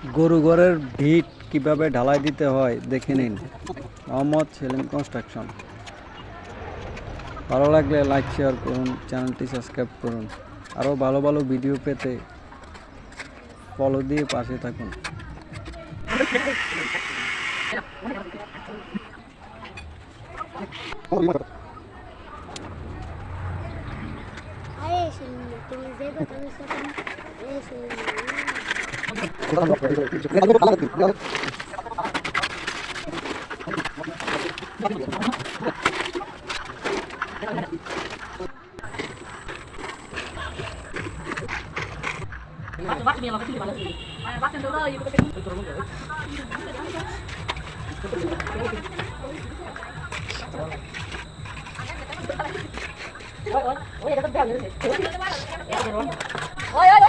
গরু ঘরের ভিট কিভাবে ঢালাই দিতে হয় দেখে নিন। মোহাম্মদ সেলিম কনস্ট্রাকশন। ভালো লাগলে লাইক শেয়ার করুন, চ্যানেলটি সাবস্ক্রাইব করুন। আরও ভালো ভালো ভিডিও পেতে ফলো দিয়ে পাশে থাকুন। Oi, oi, oi,